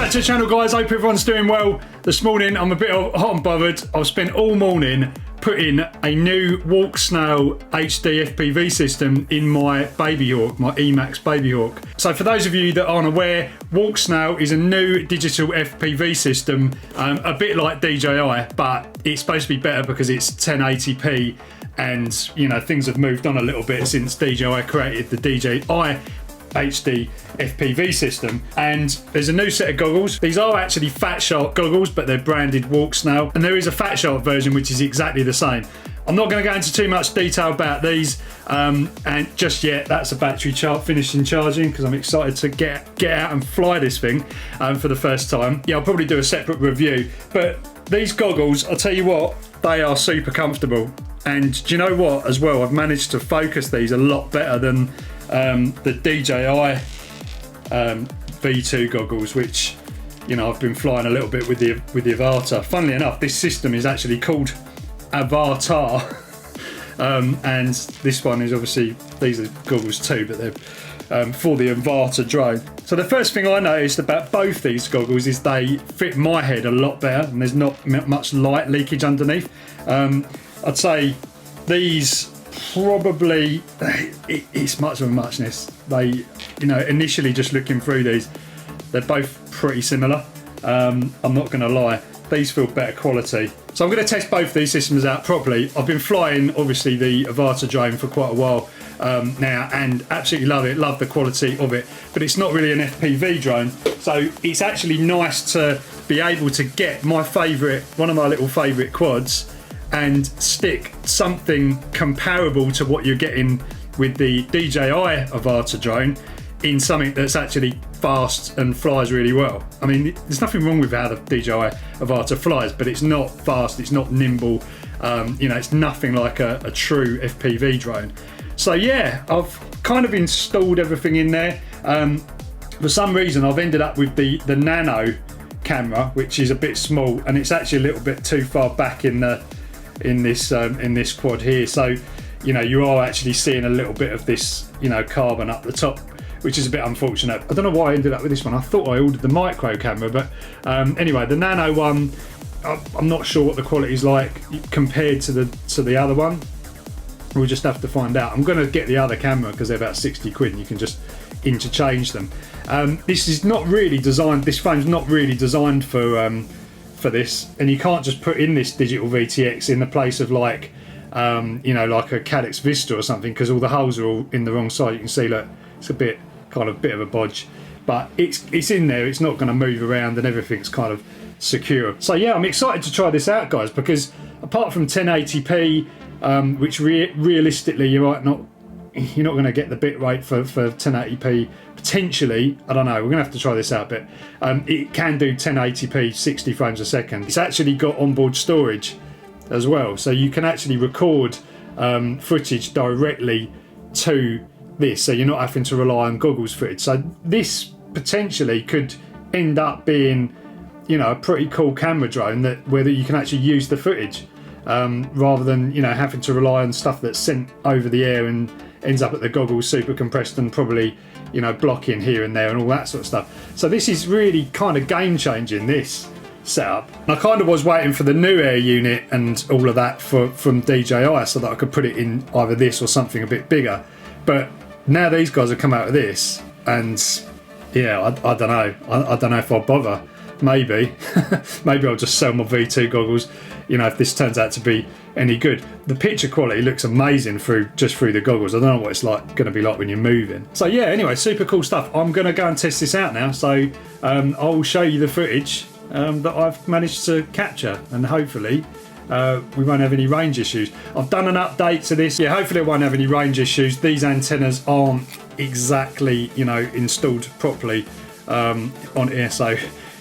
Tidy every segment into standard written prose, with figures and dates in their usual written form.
back to the channel, guys. Hope everyone's doing well. This morning I'm a bit hot and bothered. I've spent all morning putting a new Walksnail HD FPV system in my Babyhawk, my Emax Babyhawk. So for those of you that aren't aware, Walksnail is a new digital FPV system, a bit like DJI, but it's supposed to be better because it's 1080p, and you know, things have moved on a little bit since DJI created the DJI HD FPV system. And there's a new set of goggles. These are actually Fat Shark goggles, but they're branded Walksnail, and there is a Fat Shark version which is exactly the same. I'm not going to go into too much detail about these and just yet. That's a battery finishing charging because I'm excited to get out and fly this thing for the first time. Yeah, I'll probably do a separate review, but these goggles, I'll tell you what, they are super comfortable. And do you know what as well, I've managed to focus these a lot better than the DJI V2 goggles, which, you know, I've been flying a little bit with the Avatar. Funnily enough, this system is actually called Avatar, and this one is obviously, these are goggles too, but they're for the Avatar drone. So the first thing I noticed about both these goggles is they fit my head a lot better, and there's not much light leakage underneath. I'd say these probably, it's much of a muchness. They, you know, initially just looking through these, they're both pretty similar. I'm not going to lie, these feel better quality. So I'm going to test both these systems out properly. I've been flying obviously the Avatar drone for quite a while now, and absolutely love it, love the quality of it, but it's not really an FPV drone, so it's actually nice to be able to get my favourite, one of my little favourite quads, and stick something comparable to what you're getting with the DJI Avatar drone in something that's actually fast and flies really well. I mean, there's nothing wrong with how the DJI Avatar flies, but it's not fast, it's not nimble, you know, it's nothing like a true FPV drone. So yeah, I've kind of installed everything in there. For some reason, I've ended up with the nano camera, which is a bit small, and it's actually a little bit too far back in this quad here. So, you know, you are actually seeing a little bit of this, you know, carbon up the top, which is a bit unfortunate. I don't know why I ended up with this one. I thought I ordered the micro camera, but anyway, the nano one, I'm not sure what the quality is like compared to the other one. We'll just have to find out. I'm going to get the other camera because they're about 60 quid and you can just interchange them. This is not really designed, this phone's not really designed for this, and you can't just put in this digital VTX in the place of like you know, like a Caddx Vista or something, because all the holes are all in the wrong side. You can see, look, it's a bit of a bodge, but it's in there, it's not going to move around, and everything's kind of secure. So yeah, I'm excited to try this out, guys, because apart from 1080p, which realistically you're not going to get the bit rate for 1080p potentially. I don't know, we're going to have to try this out, but it can do 1080p 60 frames a second. It's actually got onboard storage as well, so you can actually record footage directly to this, so you're not having to rely on goggles footage. So this potentially could end up being, you know, a pretty cool camera drone that whether you can actually use the footage rather than, you know, having to rely on stuff that's sent over the air and ends up at the goggles super compressed and probably, you know, blocking here and there and all that sort of stuff. So this is really kind of game changing, this setup. I kind of was waiting for the new air unit and all of that from DJI so that I could put it in either this or something a bit bigger, but now these guys have come out with this, and yeah, I don't know. I don't know if I'll bother. Maybe maybe I'll just sell my V2 goggles, you know, if this turns out to be any good. The picture quality looks amazing just through the goggles. I don't know what it's like going to be like when you're moving. So yeah, anyway, super cool stuff. I'm going to go and test this out now, so I'll show you the footage that I've managed to capture, and hopefully we won't have any range issues. I've done an update to this. Yeah, hopefully it won't have any range issues. These antennas aren't exactly, you know, installed properly on here, so,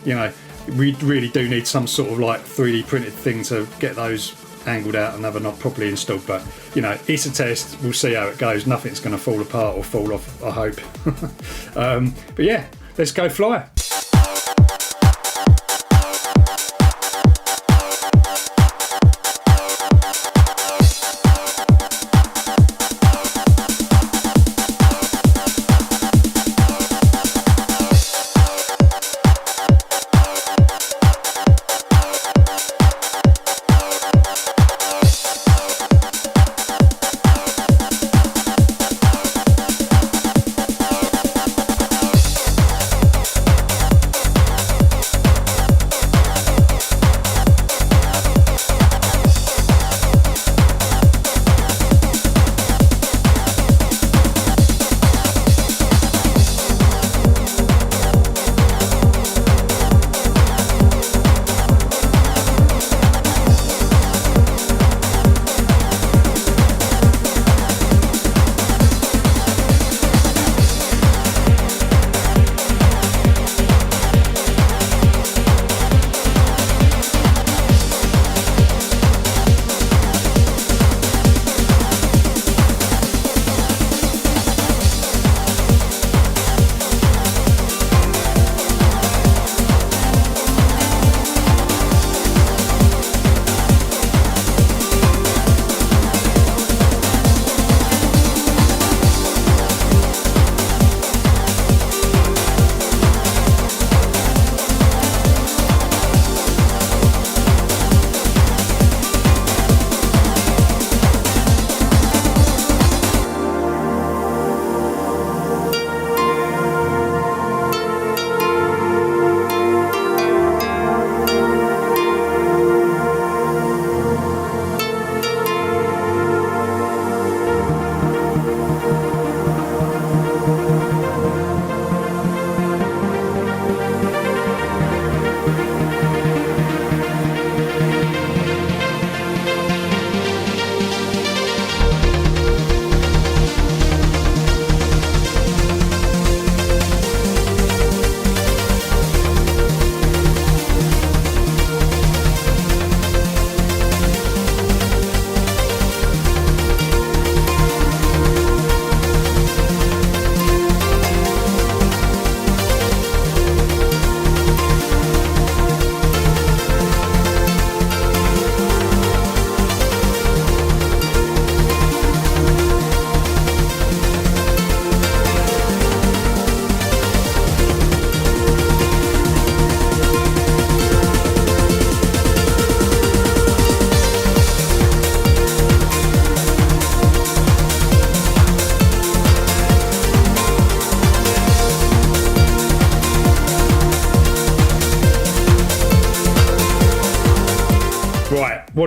you know, we really do need some sort of like 3D printed thing to get those angled out and have it not properly installed. But, you know, it's a test. We'll see how it goes. Nothing's going to fall apart or fall off, I hope. But yeah, let's go fly.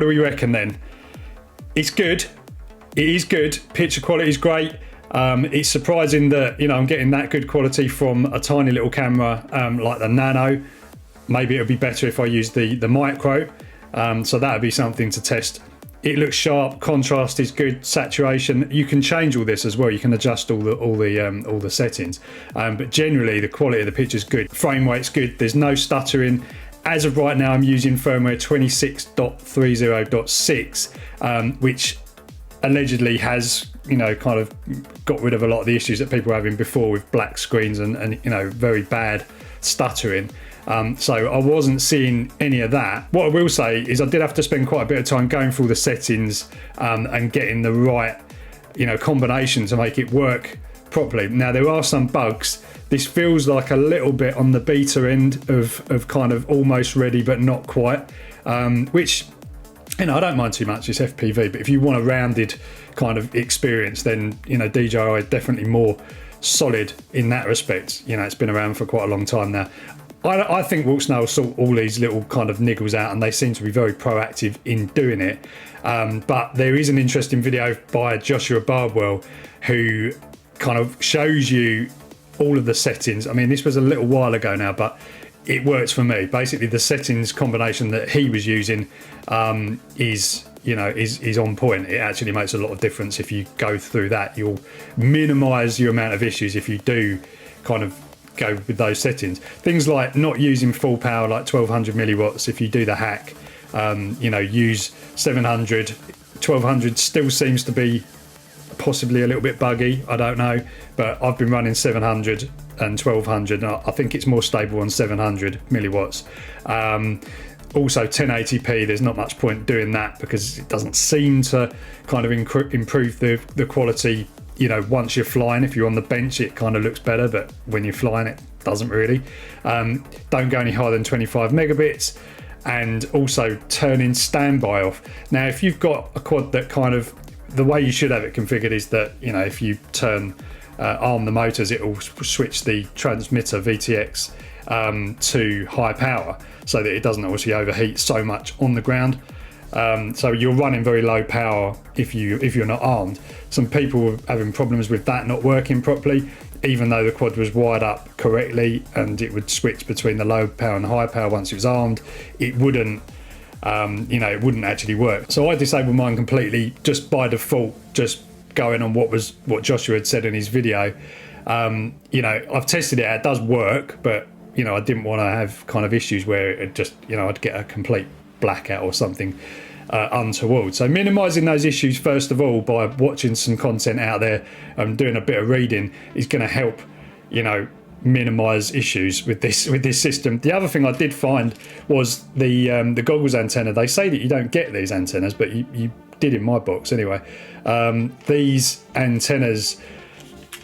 do we reckon then? It's good. It is good. Picture quality is great. It's surprising that, you know, I'm getting that good quality from a tiny little camera like the Nano. Maybe it would be better if I used the Micro. So that would be something to test. It looks sharp, contrast is good, saturation. You can change all this as well. You can adjust all the settings. But generally, the quality of the picture is good. Frame rate's good. There's no stuttering. As of right now, I'm using firmware 26.30.6, which allegedly has, you know, kind of got rid of a lot of the issues that people were having before with black screens and you know, very bad stuttering. So I wasn't seeing any of that. What I will say is I did have to spend quite a bit of time going through the settings and getting the right, you know, combination to make it work properly. Now, there are some bugs. This feels like a little bit on the beta end of kind of almost ready but not quite, which, you know, I don't mind too much. It's FPV, but if you want a rounded kind of experience, then, you know, DJI is definitely more solid in that respect. You know, it's been around for quite a long time now. I think Walksnail sort all these little kind of niggles out, and they seem to be very proactive in doing it. But there is an interesting video by Joshua Bardwell who kind of shows you all of the settings. I mean, this was a little while ago now, but it works for me. Basically, the settings combination that he was using is on point. It actually makes a lot of difference. If you go through that, you'll minimise your amount of issues if you do kind of go with those settings. Things like not using full power, like 1200 milliwatts. If you do the hack, you know, use 700. 1200 still seems to be possibly a little bit buggy. I don't know, but I've been running 700 and 1200, and I think it's more stable on 700 milliwatts. Also 1080p, there's not much point doing that because it doesn't seem to kind of improve the quality. You know, once you're flying, if you're on the bench, it kind of looks better, but when you're flying, it doesn't really. Don't go any higher than 25 megabits, and also turning standby off. Now, if you've got a quad that kind of, the way you should have it configured is that, you know, if you arm the motors, it will switch the transmitter VTX to high power so that it doesn't obviously overheat so much on the ground. So you're running very low power if you're not armed. Some people were having problems with that not working properly, even though the quad was wired up correctly and it would switch between the low power and high power once it was armed. It wouldn't, it wouldn't actually work. So I disabled mine completely just by default, just going on what Joshua had said in his video. You know, I've tested it out, it does work, but, you know, I didn't want to have kind of issues where it just, you know, I'd get a complete blackout or something untoward. So minimising those issues first of all by watching some content out there and doing a bit of reading is going to help, you know, minimise issues with this system. The other thing I did find was the goggles antenna. They say that you don't get these antennas, but you did in my box anyway. These antennas,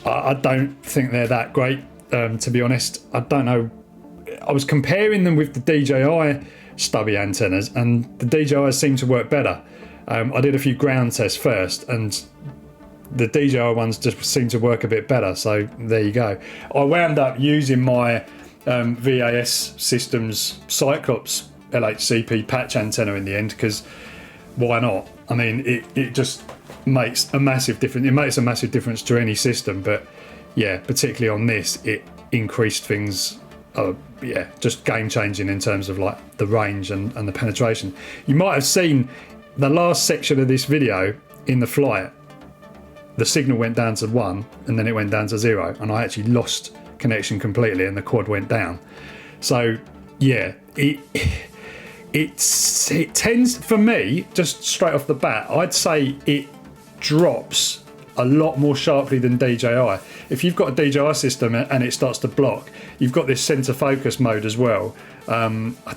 I don't think they're that great, to be honest. I don't know. I was comparing them with the DJI stubby antennas, and the DJI seem to work better. I did a few ground tests first, and the DJI ones just seem to work a bit better, so there you go. I wound up using my VAS Systems Cyclops LHCP patch antenna in the end, because why not? I mean, it just makes a massive difference. It makes a massive difference to any system, but yeah, particularly on this, it increased things. Just game changing in terms of like the range and the penetration. You might have seen the last section of this video in the flight. The signal went down to 1 and then it went down to 0, and I actually lost connection completely and the quad went down. So yeah, it tends, for me, just straight off the bat, I'd say it drops a lot more sharply than DJI. If you've got a DJI system and it starts to block, you've got this center focus mode as well. I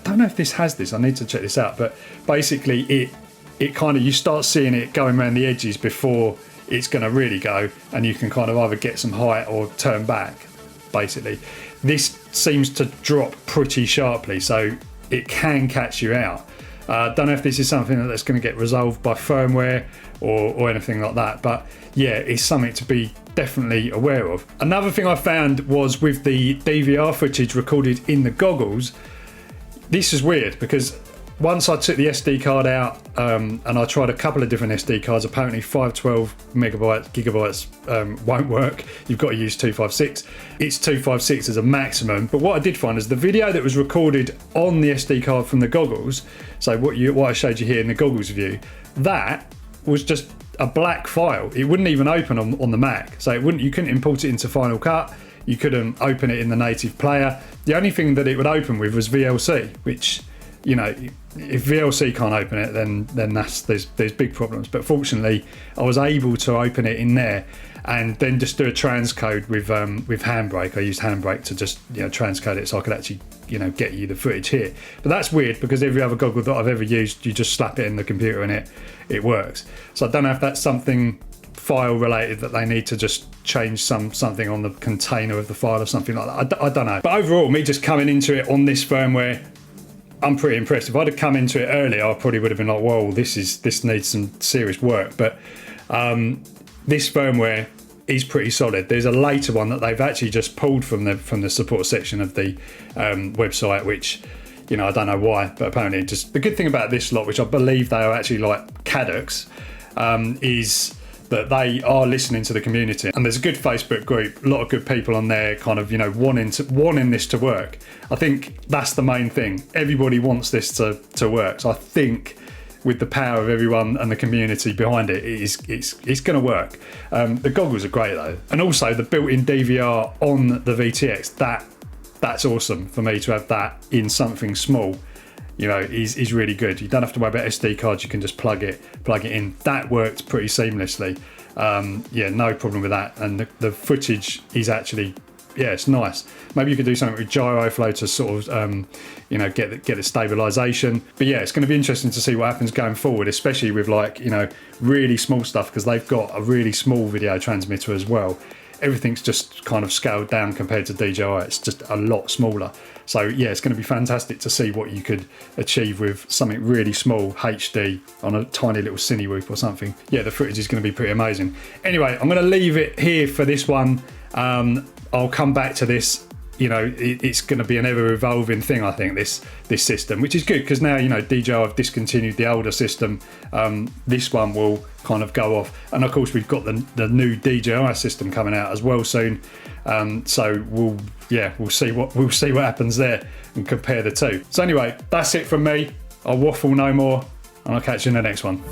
don't know if this has this, I need to check this out, but basically it kind of, you start seeing it going around the edges before it's going to really go, and you can kind of either get some height or turn back, basically. This seems to drop pretty sharply, so it can catch you out. Don't know if this is something that's going to get resolved by firmware or anything like that, but yeah, it's something to be definitely aware of. Another thing I found was with the DVR footage recorded in the goggles, this is weird because once I took the SD card out and I tried a couple of different SD cards, apparently 512 gigabytes won't work. You've got to use 256. It's 256 as a maximum. But what I did find is the video that was recorded on the SD card from the goggles, so what I showed you here in the goggles view, that was just a black file. It wouldn't even open on the Mac. So you couldn't import it into Final Cut. You couldn't open it in the native player. The only thing that it would open with was VLC, which, you know, if VLC can't open it, then there's big problems. But fortunately, I was able to open it in there, and then just do a transcode with Handbrake. I used Handbrake to just, you know, transcode it so I could actually, you know, get you the footage here. But that's weird because every other goggle that I've ever used, you just slap it in the computer and it works. So I don't know if that's something file related that they need to just change something on the container of the file or something like that. I don't know. But overall, me just coming into it on this firmware, I'm pretty impressed. If I'd have come into it earlier, I probably would have been like, whoa, this needs some serious work. But this firmware is pretty solid. There's a later one that they've actually just pulled from the support section of the website, which, you know, I don't know why, but apparently just the good thing about this lot, which I believe they are actually like Caddocks, is that they are listening to the community, and there's a good Facebook group, a lot of good people on there, kind of, you know, wanting this to work. I think that's the main thing. Everybody wants this to work. So I think with the power of everyone and the community behind it, it's going to work. The goggles are great though, and also the built-in DVR on the VTX. That's awesome for me to have that in something small. You know, is really good. You don't have to worry about SD cards. You can just plug it in. That worked pretty seamlessly. Yeah, no problem with that. And the footage is actually, yeah, it's nice. Maybe you could do something with GyroFlow to sort of, you know, get the stabilization. But yeah, it's going to be interesting to see what happens going forward, especially with, like, you know, really small stuff, because they've got a really small video transmitter as well. Everything's just kind of scaled down compared to DJI. It's just a lot smaller. So yeah, it's going to be fantastic to see what you could achieve with something really small, HD, on a tiny little Cinewhoop or something. Yeah, the footage is going to be pretty amazing. Anyway, I'm going to leave it here for this one. I'll come back to this. You know, it's going to be an ever-evolving thing, I think, this system, which is good because now, you know, DJI have discontinued the older system. This one will kind of go off, and of course we've got the new DJI system coming out as well soon. So we'll see what happens there and compare the two. So anyway, that's it from me. I'll waffle no more, and I'll catch you in the next one.